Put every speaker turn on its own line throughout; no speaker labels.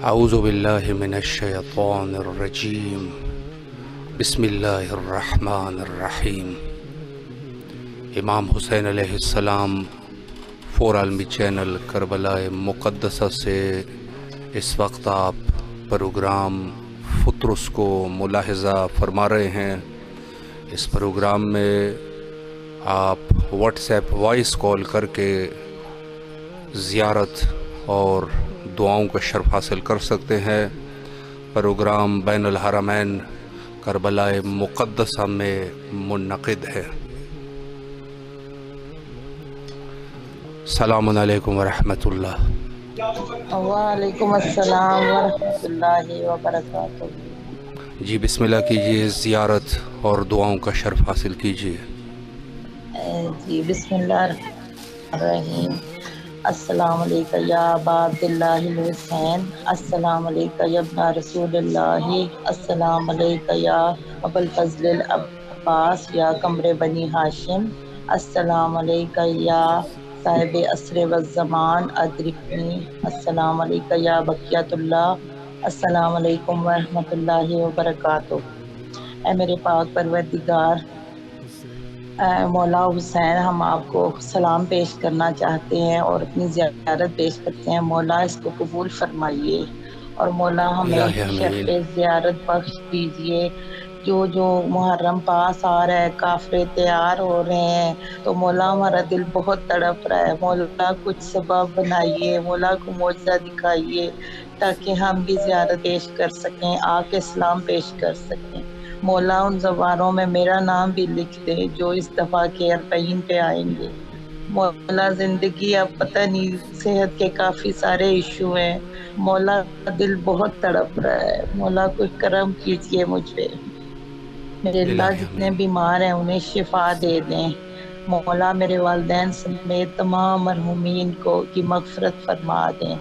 اعوذ باللہ من الشیطان الرجیم بسم اللہ الرحمن الرحیم۔ امام حسین علیہ السلام فور عالمی چینل کربلا مقدسہ سے اس وقت آپ پروگرام فطرس کو ملاحظہ فرما رہے ہیں۔ اس پروگرام میں آپ واٹس ایپ وائس کال کر کے زیارت اور دعاؤں کا شرف حاصل کر سکتے ہیں۔ پروگرام بین الحرمین کربلا مقدسہ میں منعقد ہے۔ السلام علیکم ورحمۃ اللہ۔
وعلیکم السلام ورحمۃ اللہ وبرکاتہ۔
جی بسم اللہ کیجیے، زیارت اور دعاؤں کا شرف حاصل کیجیے۔
جی بسم اللہ الرحمن الرحیم۔ السلام علیکم یا ابا عبداللہ الحسین، السلام علیکم یا ابن رسول اللہ، السلام علیکم یا ابو الفضل العباس یا قمر بنی ہاشم، السلام علیکم یا صاحب عصر والزمان ادرکنی، السلام علیکم یا بقیت اللہ، السلام علیکم ورحمۃ اللہ وبرکاتہ۔ اے میرے پاک پروردگار مولا حسین، ہم آپ کو سلام پیش کرنا چاہتے ہیں اور اپنی زیارت پیش کرتے ہیں۔ مولا اس کو قبول فرمائیے اور مولا ہمیں شرف زیارت بخش دیجیے۔ جو محرم پاس آ رہا ہے، کافر تیار ہو رہے ہیں، تو مولا ہمارا دل بہت تڑپ رہا ہے۔ مولا کچھ سبب بنائیے، مولا کو معجزہ دکھائیے تاکہ ہم بھی زیارت پیش کر سکیں، آ کے سلام پیش کر سکیں۔ مولا ان زبانوں میں میرا نام بھی لکھ دے جو اس دفعہ کے 40 پہ آئیں گے۔ مولا زندگی اب پتہ نہیں، صحت کے کافی سارے ایشو ہیں، مولا دل بہت تڑپ رہا ہے۔ مولا کوئی کرم کیجئے مجھ پہ، میرے اللہ جتنے بیمار ہیں انہیں شفا دے دیں۔ مولا میرے والدین سمیت تمام مرحومین کی مغفرت فرما دیں۔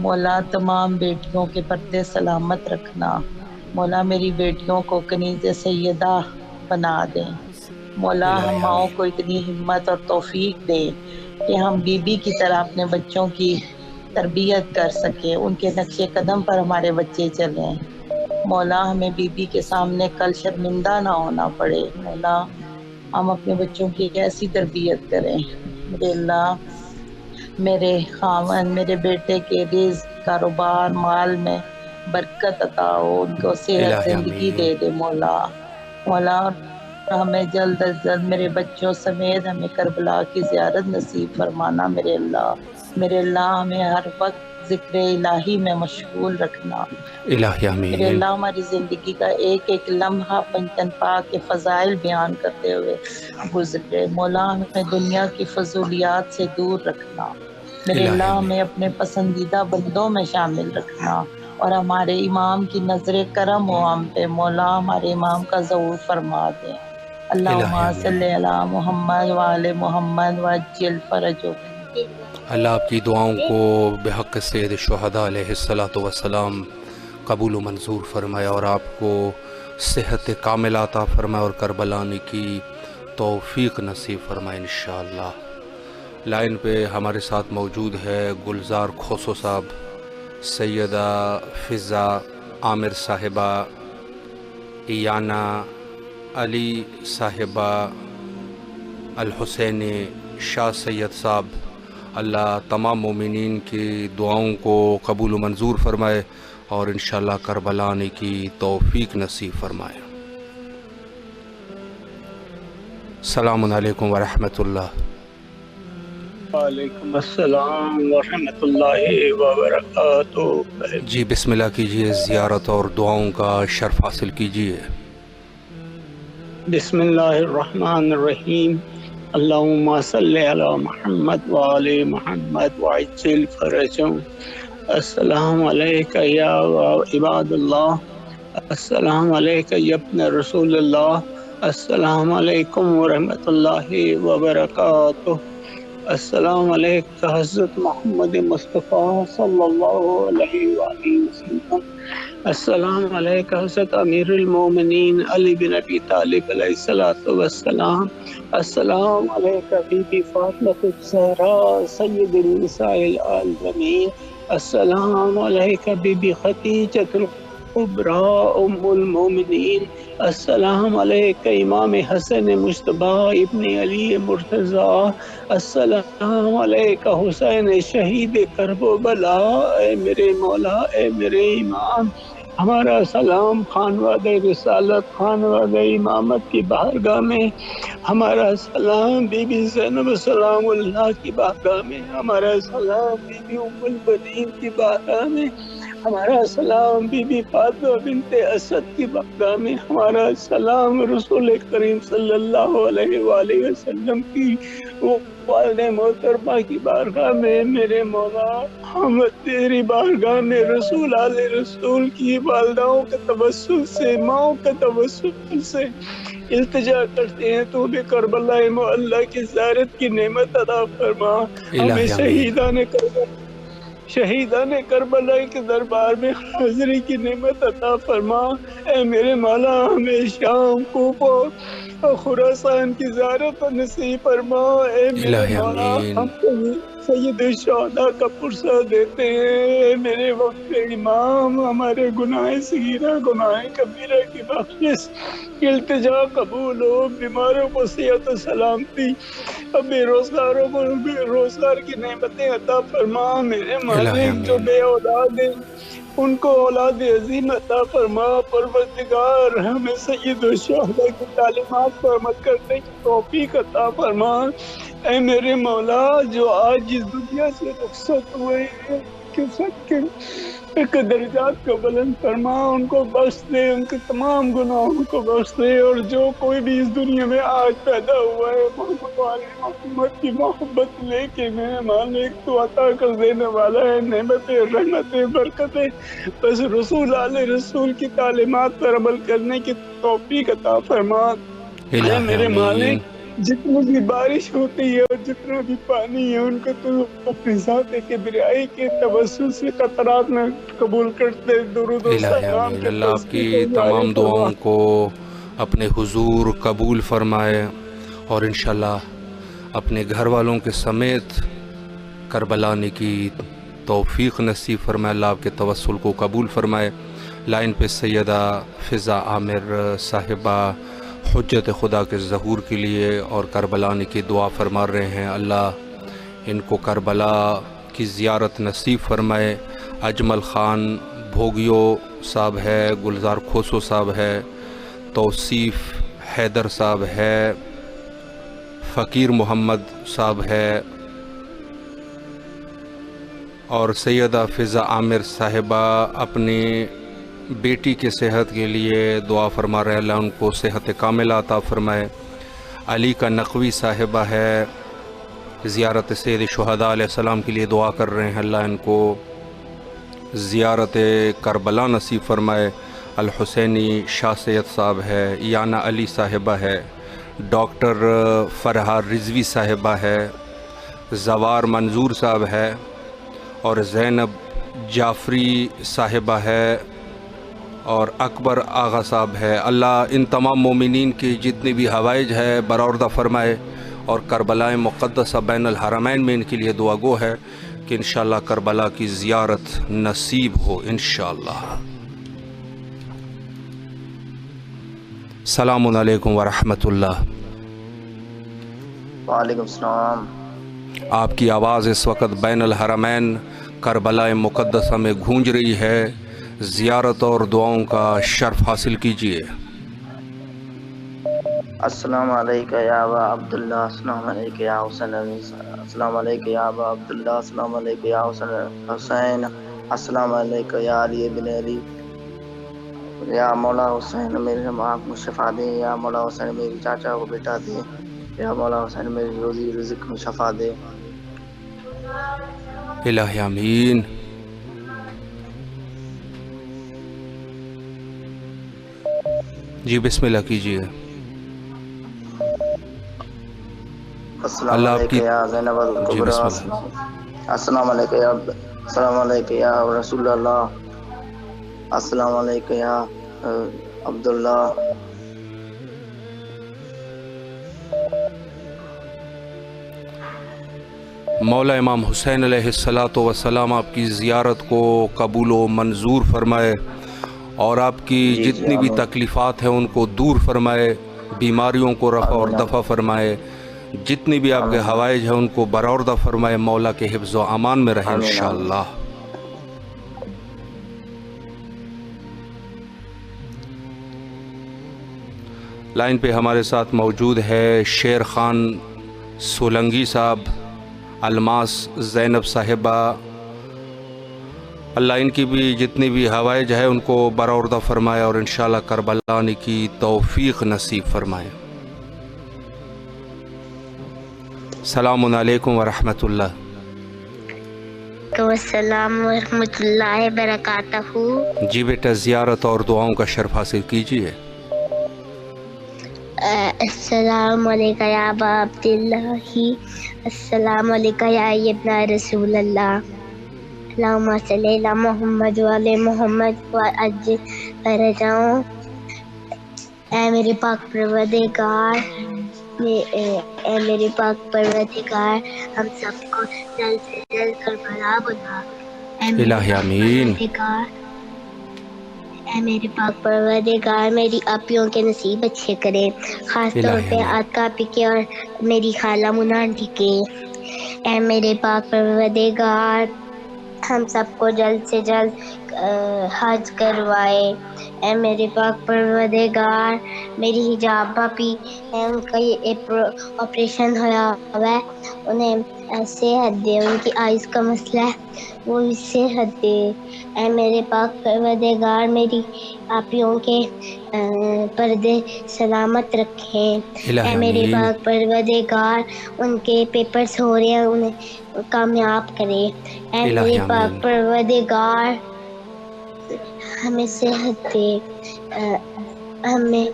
مولا تمام بیٹیوں کے پردے سلامت رکھنا۔ مولا میری بیٹیوں کو کنیز سیدہ بنا دیں۔ مولا ہم ماؤں کو اتنی ہمت اور توفیق دے کہ ہم بی بی کی طرح اپنے بچوں کی تربیت کر سکیں، ان کے نقش قدم پر ہمارے بچے چلیں۔ مولا ہمیں بی بی کے سامنے کل شرمندہ نہ ہونا پڑے۔ مولا ہم اپنے بچوں کی ایسی تربیت کریں۔ میرے اللہ میرے خاوند، میرے بیٹے کے رزق، کاروبار، مال میں برکت عطا ہو، ان کو صحت زندگی دے دے مولا۔ مولا ہمیں جلد از جلد میرے بچوں سمیت ہمیں کربلا کی زیارت نصیب فرمانا۔ میرے اللہ ہمیں ہر وقت ذکر الہی میں مشغول رکھنا۔ میرے اللہ ہماری زندگی کا ایک ایک لمحہ پنجتن پاک کے فضائل بیان کرتے ہوئے گزرے۔ مولا ہمیں دنیا کی فضولیات سے دور رکھنا۔ میرے اللہ ہمیں اپنے پسندیدہ بندوں میں شامل رکھنا اور ہمارے امام کی نظر کرم ہو ہم پہ۔ مولا ہمارے امام کا ظہور فرما دیں۔ اللہم صلی علی محمد وآل محمد وعجل فرجہ۔
اللہ آپ کی دعاؤں کو بحق سید الشہداء علیہ الصلاۃ والسلام قبول و منظور فرمائے اور آپ کو صحت کاملہ عطا فرمائے اور کربلا آنے کی توفیق نصیب فرمائے انشاءاللہ۔ لائن پہ ہمارے ساتھ موجود ہے گلزار کھوسو صاحب، سیدہ فضا عامر صاحبہ، ایانا علی صاحبہ، الحسین شاہ سید صاحب۔ اللہ تمام مومنین کی دعاؤں کو قبول و منظور فرمائے اور انشاءاللہ کربلا آنے کی توفیق نصیب فرمائے۔ السلام علیکم ورحمۃ اللہ۔
وعلیکم السلام ورحمۃ اللہ وبرکاتہ۔
جی بسم اللہ کیجئے، زیارت اور دعاؤں کا شرف حاصل کیجئے۔
بسم اللہ الرحمن الرحیم۔ اللہم صلی علی محمد وآل محمد وعجل فرجهم۔ السلام علیکہ یا عباد اللہ، السلام علیکہ یا ابن رسول اللہ، السلام علیکم ورحمۃ اللہ وبرکاتہ۔ السلام علیکہ حضرت محمد مصطفیٰ صلی اللہ علیہ وآلہ وسلم۔ السلام علیکہ حضرت امیر المومنین علی بن ابی طالب علیہ السلام۔ السلام علیکہ بی بی فاطمہ الزہراء سید النساء العالمین۔ السلام علیکہ بی بی خدیجہ الکبریٰ ام المومنین۔ السلام علیکہ امام حسن مجتبی ابن علی مرتضیٰ۔ السلام علیکہ حسین شہید کربلا۔ اے میرے مولا، اے میرے امام، ہمارا سلام خانوادہ رسالت، خانوادہ امامت کی بارگاہ میں، ہمارا سلام بی بی زینب سلام اللہ کی بارگاہ میں، ہمارا سلام بی بی ام البنین کی بارگاہ میں، ہمارا سلام بی بی فاطمہ بنت اسد کی بارگاہ میں، ہمارا سلام رسول کریم صلی اللہ علیہ وآلہ وسلم کی والد محترمہ کی بارگاہ میں۔ میرے مولا، ہم تیری بارگاہ میں رسول آل رسول کی والداؤں کے توسل سے، ماؤں کے توسل سے التجا کرتے ہیں، تو بھی کربلا معلیٰ کی زیارت کی نعمت عطا فرما۔ ہمیں شہیدان کربلا کے دربار میں حاضری کی نعمت عطا فرما۔ اے میرے مولا، ہمیں شام، کوفہ اور خراسان کی زیارت نصیب فرما۔ اے میرے مولا، ہم سید الشہداء کا پرسہ دیتے ہیں۔ اے میرے وقت امام، ہمارے گناہ صغیرہ گناہ کبیرہ کی بخشش، التجا قبول ہو۔ بیماروں کو صحت و سلامتی، بے روزگاروں کو بے روزگار کی نعمتیں عطا فرما۔ میرے مالک، جو بے اولاد ہیں ان کو اولاد عظیم عطا فرما۔ پروردگار، ہمیں سید الشہداء کی تعلیمات پر عمل کرنے کی توفیق عطا فرما۔ اے میرے مولا، جو آج اس دنیا سے رخصت ہوئے ہیں، کہ سب کے درجات کو بلند فرما، ان کو بخش دے، ان کے تمام گناہوں کو بخش دے۔ اور جو کوئی بھی اس دنیا میں آج پیدا ہوا ہے، محمد علی محمد کی محبت لے کے، میرے مالک تو عطا کر دینے والا ہے، نعمتیں، رحمتیں، برکتیں، بس رسول آل رسول کی تعلیمات پر عمل کرنے کی توفیق عطا فرما۔ اے میرے مالک، جتنی بھی بارش ہوتی ہے اور جتنا بھی پانی ہے، ان کو تو اپنی ذات کبریائی کے توسل سے قطرات میں قبول کرتے۔ درود و سلام کے
اللہ آپ کی تمام دعاؤں کو اپنے حضور قبول فرمائے، اور انشاءاللہ اپنے گھر والوں کے سمیت کربلا آنے کی توفیق نصیب فرمائے۔ اللہ آپ کے توسل کو قبول فرمائے۔ لائن پہ سیدہ فضا عامر صاحبہ حجت خدا کے ظہور کے لیے اور کربلا آنے کی دعا فرما رہے ہیں۔ اللہ ان کو کربلا کی زیارت نصیب فرمائے۔ اجمل خان بھوگیو صاحب ہے، گلزار کھوسو صاحب ہے، توصیف حیدر صاحب ہے، فقیر محمد صاحب ہے، اور سیدہ فضا عامر صاحبہ اپنی بیٹی کے صحت کے لیے دعا فرما رہے ہیں۔ اللہ ان کو صحت کاملہ عطا فرمائے۔ علی کا نقوی صاحبہ ہے، زیارت سید شہداء علیہ السلام کے لیے دعا کر رہے ہیں۔ اللہ ان کو زیارت کربلا نصیب فرمائے۔ الحسینی شاہ سید صاحب ہے، یانا علی صاحبہ ہے، ڈاکٹر فرحہ رضوی صاحبہ ہے، زوار منظور صاحب ہے، اور زینب جعفری صاحبہ ہے، اور اکبر آغا صاحب ہے۔ اللہ ان تمام مومنین کی جتنی بھی حوائج ہے برآوردہ فرمائے، اور کربلا مقدسہ بین الحرمین میں ان کے لیے دعا گو ہے کہ انشاءاللہ کربلا کی زیارت نصیب ہو انشاءاللہ۔ السلام علیکم ورحمۃ اللہ۔
وعلیکم السلام۔
آپ کی آواز اس وقت بین الحرمین کربلا مقدسہ میں گونج رہی ہے، زیارت اور دعاؤں کا شرف حاصل کیجیے۔
السلام علیکم یا ابا عبداللہ، السلام علیکم یا حسین، السلام علیکم یا ابا عبداللہ، السلام علیکم یا حسین، السلام علیکم یا علی بن علی، یا مولا حسین میرے ماں کو شفا دے، یا مولا حسین میری چاچا کو بیٹا دے، یا مولا حسین میری روزی رزق میں شفا دے۔
الہ آمین۔ جی بسم اللہ کیجیے۔
السلام
اللہ آپ کی
علیکم یا زینب
جی
الکبریٰ،
بسم اللہ۔
السلام علیکم یا السلام علیکم یا رسول اللہ، السلام علیکم یا عبداللہ۔
مولا امام حسین علیہ السلام آپ کی زیارت کو قبول و منظور فرمائے، اور آپ کی
جی
جتنی بھی
آمین
تکلیفات ہیں ان کو دور فرمائے، بیماریوں کو رفع اور
آمین
دفع فرمائے، جتنی بھی آپ کے
آمین
حوائج ہیں ان کو براوردہ فرمائے، مولا کے حفظ و امان میں رہیں
آمین
انشاءاللہ۔ لائن پہ ہمارے ساتھ موجود ہے شیر خان سولنگی صاحب، الماس زینب صاحبہ، اللہ ان کی بھی جتنی بھی حوائج ہے ان کو براوردہ فرمائے اور انشاءاللہ کربلا آنے کی توفیق نصیب فرمائے۔ السلام علیکم ورحمۃ اللہ۔
السلام ورحمۃ اللہ وبرکاتہ۔
جی بیٹا زیارت اور دعاؤں کا شرف حاصل کیجیے۔
السلام علیکم یا ابا عبداللہ، السلام علیکم یا ابن رسول اللہ، اللہم صلی علی محمد وعلی محمد وعجل فرجہم۔ اے میرے پاک پروردگار، اے میرے پاک پروردگار، ہم سب کو جلد سے جلد کربلا بنا۔ اے میرے
الہ
پاک
آمین۔
پروردگار، اے میرے پاک پروردگار میری آپیوں کے نصیب اچھے کرے، خاص طور
الہ
پہ
آمین۔
آقا آپی کے اور میری خالہ منہ آنٹی کے۔ اے میرے پاک پروردگار ہم سب کو جلد سے جلد حج کروائے۔ اے میرے پاک پروردگار میری حجاب بھابی ہے، ان کا یہ آپریشن ہوا ہوا ہے، انہیں صحت دے، ان کی آئز کا مسئلہ ہے وہ بھی صحت دے۔ اے میرے پاک پروردگار میری آپیوں کے پردے سلامت رکھیں۔
الہ
اے میرے
آمین۔
پاک پروردگار ان کے پیپرز ہو رہے ہیں انہیں کامیاب کرے۔ اے
الہ
میرے
آمین۔
پاک پروردگار ہمیں صحت دے، ہمیں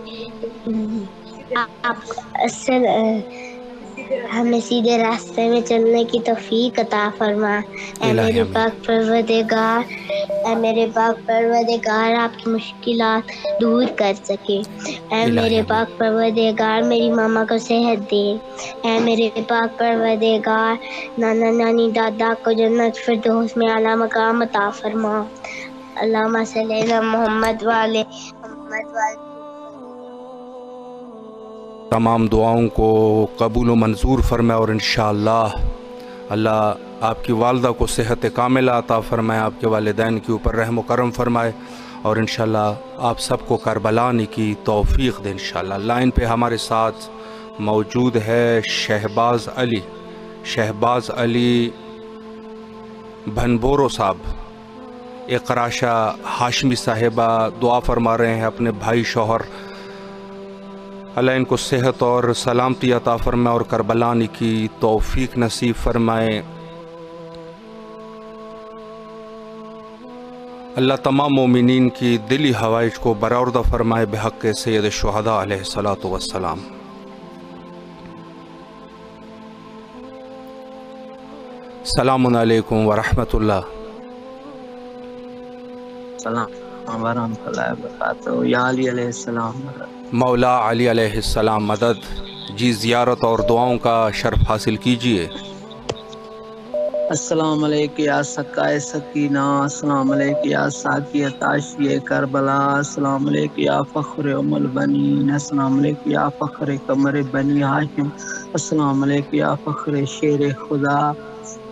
ہمیں سیدھے راستے میں چلنے کی توفیق عطا فرما۔ اے
الہ
میرے
آمین۔
پاک پروردگار، اے میرے پاک پروردگار آپ کی مشکلات دور کر سکے۔ اے
الہ
میرے
آمین۔
پاک پروردگار میری ماما کو صحت دے۔ اے میرے پاک پروردگار نانا نانی دادا کو جنت فردوس میں اعلیٰ مقام عطا فرما۔ اللہم صلی علی محمد وعلی محمد وعلی۔
تمام دعاؤں کو قبول و منظور فرمائے، اور انشاءاللہ اللہ آپ کی والدہ کو صحت کاملہ عطا فرمائے، آپ کے والدین کے اوپر رحم و کرم فرمائے، اور انشاءاللہ آپ سب کو کربلا آنے کی توفیق دے انشاءاللہ۔ لائن پہ ہمارے ساتھ موجود ہے شہباز علی، شہباز علی بھنبورو صاحب، اقراشہ ہاشمی صاحبہ دعا فرما رہے ہیں اپنے بھائی شوہر، اللہ ان کو صحت اور سلامتی عطا فرمائے اور کربلا آنے کی توفیق نصیب فرمائے۔ اللہ تمام مومنین کی دلی حوائج کو براوردہ فرمائے بحق سید الشہداء علیہ الصلاۃ والسلام۔ السلام علیکم ورحمۃ اللہ۔
السلام ورحمۃ اللہ وبرکاتہ۔ یا علی علیہ السلام۔
مولا علی علیہ السلام مدد۔ جی زیارت اور دعاؤں کا شرف حاصل کیجیے۔
السلام علیکم یا سقائے سکینہ، السلام علیکم یا ساقی عطاشی کربلا، السلام علیکم یا فخر ام البنین، السلام علیکم یا فخر قمر بنی ہاشم، السلام علیکم یا فخر شیر خدا،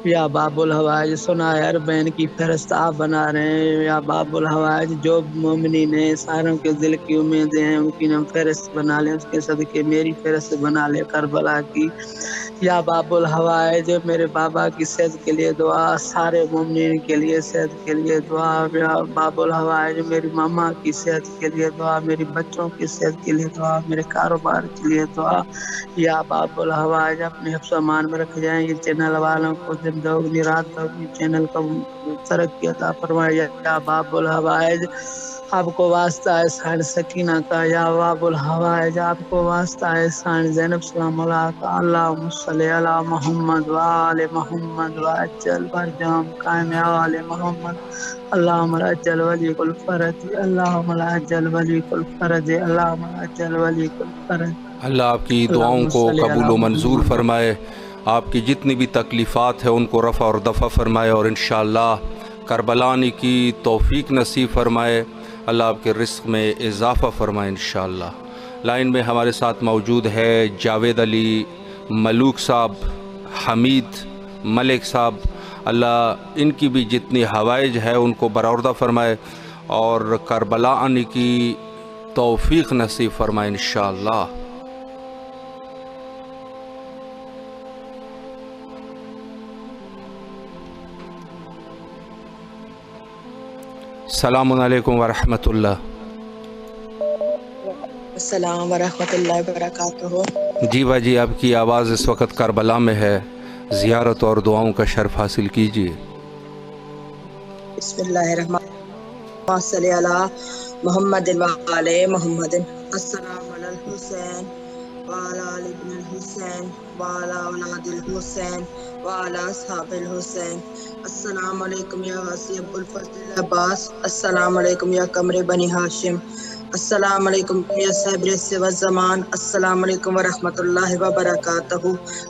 یا باب الحوائج سنا ہے بین کی فہرست آپ بنا رہے ہیں. یا باب الحوائج جو مومنین ہیں ساروں کے دل کی امیدیں ہیں ان کی ہم فہرست بنا لیں. اس کے صدقے میری فہرست بنا لے کربلا کی. یا باب الحوائج میرے بابا کی صحت کے لیے دعا, سارے مومنین کے لیے صحت کے لیے دعا. یا باب الحوائج میری ماما کی صحت کے لیے دعا, میری بچوں کی صحت کے لیے دعا, میرے کاروبار کے لیے دعا. یا باب الحوائج اپنے حفظ و امان میں رکھ جائیں. یہ چینل والوں کو دن دوگنی رات دوگنی چینل کا ترقی عطا فرمائے. یا باب الحوائج آپ کو واسطہ ہے سائن سکینہ کا. یا باب الحوائج آپ کو واسطہ ہے سائن زینب سلام اللہ کا. اللہم صلی علی محمد و آل محمد و عجل فرجہم قائم آل محمد. اللہم عجل ولی کل فرج, اللہم عجل ولی کل فرج, اللہم عجل ولی کل فرج.
اللہ آپ کی دعاؤں کو قبول و منظور فرمائے, آپ کی جتنی بھی تکلیفات ہیں ان کو رفع اور دفع فرمائے, اور انشاءاللہ کربلا آنے کی توفیق نصیب فرمائے. اللہ آپ کے رزق میں اضافہ فرمائے انشاءاللہ. لائن میں ہمارے ساتھ موجود ہے جاوید علی ملوک صاحب, حمید ملک صاحب. اللہ ان کی بھی جتنی حوائج ہے ان کو برآوردہ فرمائے اور کربلا آنے کی توفیق نصیب فرمائے انشاءاللہ. السلام علیکم ورحمۃ اللہ.
السلام ورحمۃ اللہ وبرکاتہ.
جی بھائی جی, آپ کی آواز اس وقت کربلا میں ہے, زیارت اور دعاؤں کا شرف حاصل کیجیے.
بسم اللہ الرحمن صلی علی محمد و آل محمد. السلام علی الحسین وعلی آل ابن الحسین وعلی اولاد الحسین وعلی اصحاب الحسین. السلام علیکم یا غازی ابو الفضل عباس. السلام علیکم یا قمر بنی ہاشم. السلام علیکم یا صاحب رس و زمان. السلام علیکم ورحمۃ اللہ وبرکاتہ.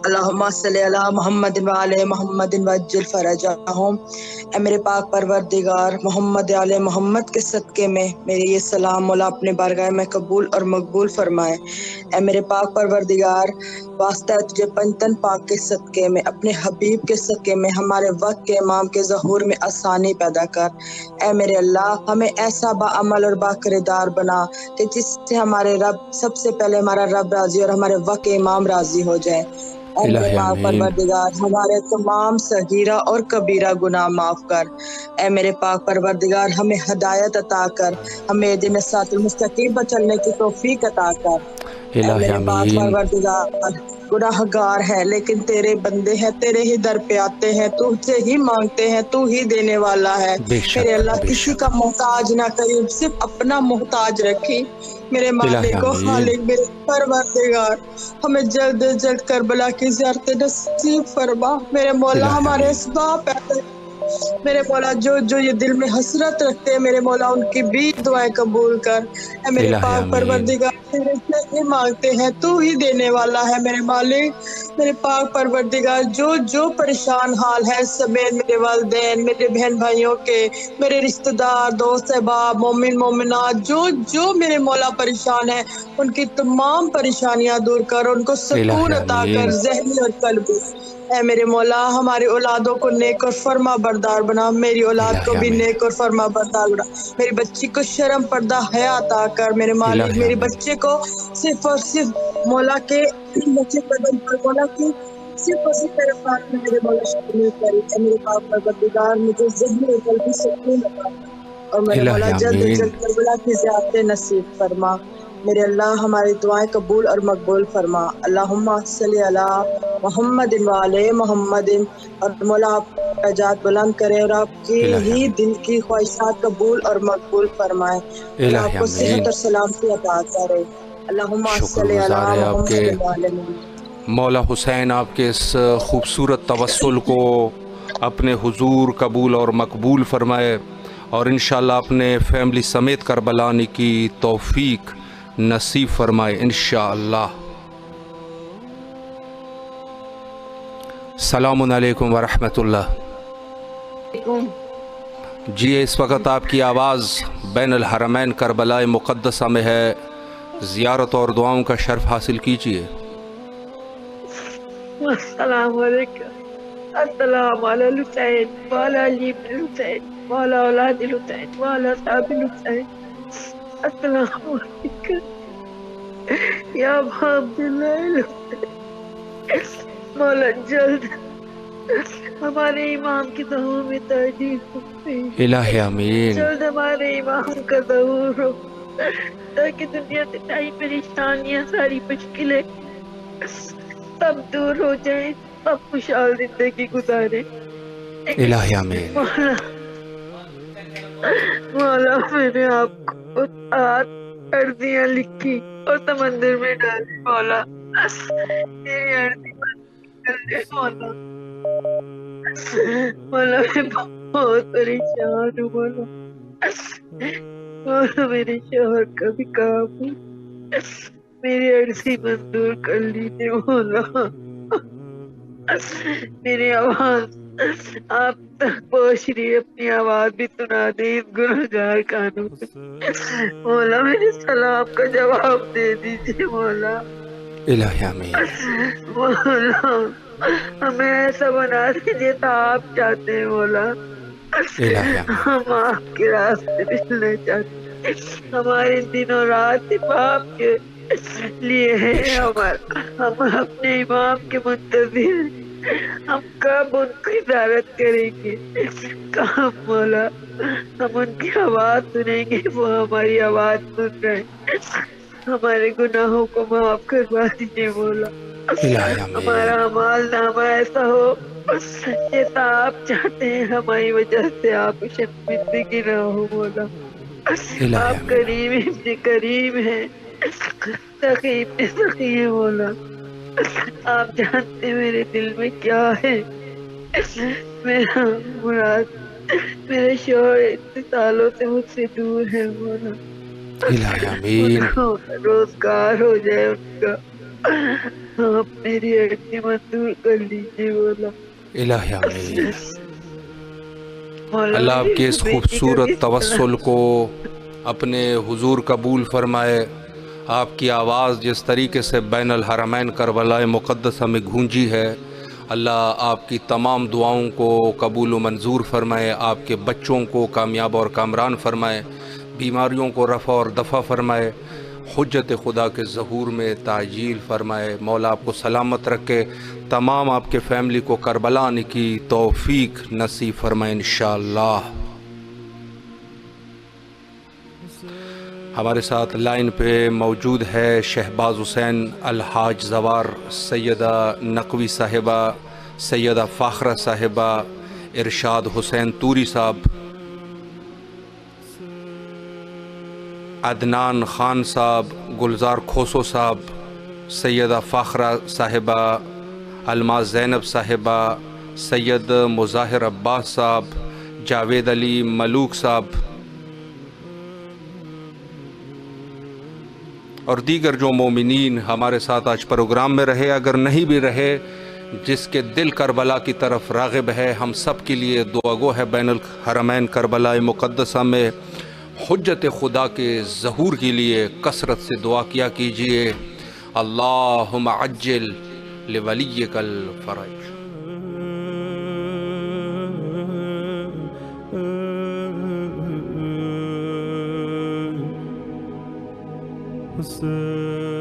اللہم صلی علی محمد و آل محمد وعجل فرجہم. اے میرے پاک پروردگار محمد آل محمد کے صدقے میں میرے یہ سلام مولا اپنے بارگاہ میں قبول اور مقبول فرمائے. اے میرے پاک پروردگار واسطہ ہے تجھے پنجتن پاک کے صدقے میں, اپنے حبیب کے صدقے میں ہمارے وقت کے امام کے ظہور میں آسانی پیدا کر. اے میرے اللہ ہمیں ایسا با عمل اور با کردار بنا کہ جس سے ہمارے رب سب سے پہلے ہمارا رب راضی اور ہمارے وقت کے امام راضی ہو جائے. اے میرے
الہی
پاک
آمین.
پروردگار ہمارے تمام صغیرہ اور کبیرہ گناہ معاف کر. اے میرے پاک پروردگار ہمیں ہدایت عطا کر, ہمیں دین صراط المستقیم پر چلنے کی توفیق عطا کر. اے
الہی
میرے پاک
آمین.
پروردگار گناہ گار ہے لیکن تیرے بندے ہیں, تیرے ہی در پہ آتے ہیں, تو سے ہی مانگتے ہیں, تو ہی دینے والا ہے.
بے شک
میرے اللہ
بے
کسی
شک.
کا محتاج نہ کریں, صرف اپنا محتاج رکھی. میرے
الہی
مالک و
آمین.
خالق میرے پروردگار ہمیں جلد از جلد کربلا کی زیارت نصیب فرما. میرے مولا
الہی
ہمارے
آمین.
اسباب پیدا, میرے مولا جو یہ دل میں حسرت رکھتے ہیں میرے مولا ان کی بھی دعائیں قبول کر. اے میرے
الہی
پاک
آمین.
پروردگار تیرے سے ہی مانگتے ہیں, تو ہی دینے والا ہے. میرے مالک میرے پاک پروردگار جو پریشان حال ہے سمیت میرے والدین, میرے بہن بھائیوں کے, میرے رشتہ دار, دوست احباب, مومن مومنات جو میرے مولا پریشان ہیں ان کی تمام پریشانیاں دور کر, ان کو
الہی
سکون عطا کر
آمین.
ذہنی اور قلبی. اے میرے مولا ہماری اولادوں کو نیک اور فرما بردار بنا, میری اولاد کو
الہی
بھی
آمین.
نیک اور فرما بردار بنا. میری بچی کو شرم پردہ حیا عطا کر. میرے مالک
الہی
میرے
آمین.
بچے کو صرف اور صرف مولا کے بچے قدم پر مولا کی صرف اور صرف میرے پاس میں میرے مولا شامل کرے. اے میرے پاک پروردگار مجھے ذہنی اور قلبی سکون عطا کر, اور میرے مولا
الہی
جلد از
آمین.
جلد کربلا کی زیارت نصیب فرما. میرے اللہ ہماری دعائیں قبول اور مقبول فرما. اللہم صلی علی محمد وعلی محمد. اور مولا آپ درجات بلند کرے اور آپ کی
الہی
ہی
آمین.
دل کی خواہشات قبول اور مقبول فرمائے. اللہ آپ
الہی
کو
آمین.
صحت اور سلامتی عطا کرے. اللہم
شکر
صلی علی
گزار ہے آپ کے
محمد وعلی محمد.
مولا حسین, آپ کے اس خوبصورت توسل کو اپنے حضور قبول اور مقبول فرمائے, اور انشاءاللہ اپنے فیملی سمیت کربلا آنے کی توفیق نصیب فرمائے انشاءاللہ. السلام علیکم ورحمۃ اللہ. جی اس وقت آپ کی آواز بین الحرمین کربلا مقدسہ میں ہے, زیارت اور دعاؤں کا شرف حاصل کیجیے.
السلام علیکم. السلام علی الحسین وعلی علی بن الحسین وعلی اولاد الحسین وعلی اصحاب الحسین. السلام علیکم یا ابا عبداللہ. مولا جلد ہمارے امام کی ظہور میں تاجیل فرمائیے.
الہ آمین.
جلد ہمارے امام کا ظہور ہو تاکہ دنیا سے ساری پریشانیاں ساری مشکلیں سب دور ہو جائیں, سب خوشحال زندگی گزارے.
الہ آمین.
مولا میں نے آپ کو 7 عرضیاں لکھی اور سمندر میں ڈالی. مولا میری عرضی کر دے مولا. مولا میں بہت پریشان ہوں مولا. مولا میرے شوہر کا بھی کام ہوں, میری عرضی منظور کر لیجیے مولا. میری آواز آپ تک پہنچ رہی ہے, اپنی آواز بھی سنا دے اس گنہگار کانوں سے. مولا میرے سلام کا جواب دے دیجیے مولا.
الہ آمین.
مولا ہمیں ایسا بنا دیجیے تو آپ چاہتے ہیں مولا.
الہ آمین.
ہم آپ کے راستے پہ چلنا چاہتے ہیں. ہمارے دن اور رات صرف آپ کے لیے ہے. ہم اپنے امام کے منتظر ہیں. ہم کب ان کی زیارت کریں گے, کب مولا ہم ان کی آواز سنیں گے؟ وہ ہماری آواز سن رہے ہیں. ہمارے گناہوں کو معاف کروا دیجیے مولا.
الہ آمین.
ہمارا اعمال نامہ ایسا ہو جیسا آپ چاہتے ہیں, ہماری وجہ سے آپ شرمندگی نہ ہو مولا.
الہ
آپ
آمین.
کریم ابن کریم ہیں, سخی ابن سخی ہیں مولا. آپ جانتے ہیں میرے دل میں کیا ہے. میرا مراد میرے شوہر اتنے سالوں سے مجھ سے دور ہے مولا.
الہ
ان
آمین.
کو روزگار ہو جائے ان کا. آپ میری عرضی منظور کر لیجیے مولا.
الہ آمین.
مولا
اللہ آپ
میری
کے اس
بیٹی کا
خوبصورت
بھی
توسل کو اپنے حضور قبول فرمائے. آپ کی آواز جس طریقے سے بین الحرمین کربلا مقدسہ میں گونجی ہے, اللہ آپ کی تمام دعاؤں کو قبول و منظور فرمائے. آپ کے بچوں کو کامیاب اور کامران فرمائے, بیماریوں کو رفع اور دفع فرمائے, حجت خدا کے ظہور میں تعجیل فرمائے. مولا آپ کو سلامت رکھے, تمام آپ کے فیملی کو کربلا آنے کی توفیق نصیب فرمائے انشاءاللہ. ہمارے ساتھ لائن پہ موجود ہے شہباز حسین الحاج زوار, سیدہ نقوی صاحبہ, سیدہ فاخرہ صاحبہ, ارشاد حسین توری صاحب, عدنان خان صاحب, گلزار کھوسو صاحب, سیدہ فاخرہ صاحبہ, الماس زینب صاحبہ, سید مظاہر عباس صاحب, جاوید علی ملوک صاحب اور دیگر جو مومنین ہمارے ساتھ آج پروگرام میں رہے, اگر نہیں بھی رہے, جس کے دل کربلا کی طرف راغب ہے, ہم سب کے لیے دعا گو ہے بین الحرمین کربلا مقدسہ میں حجت خدا کے ظہور کے لیے کثرت سے دعا کیا کیجئے. اللہم عجل لولیک الفرج.
حسین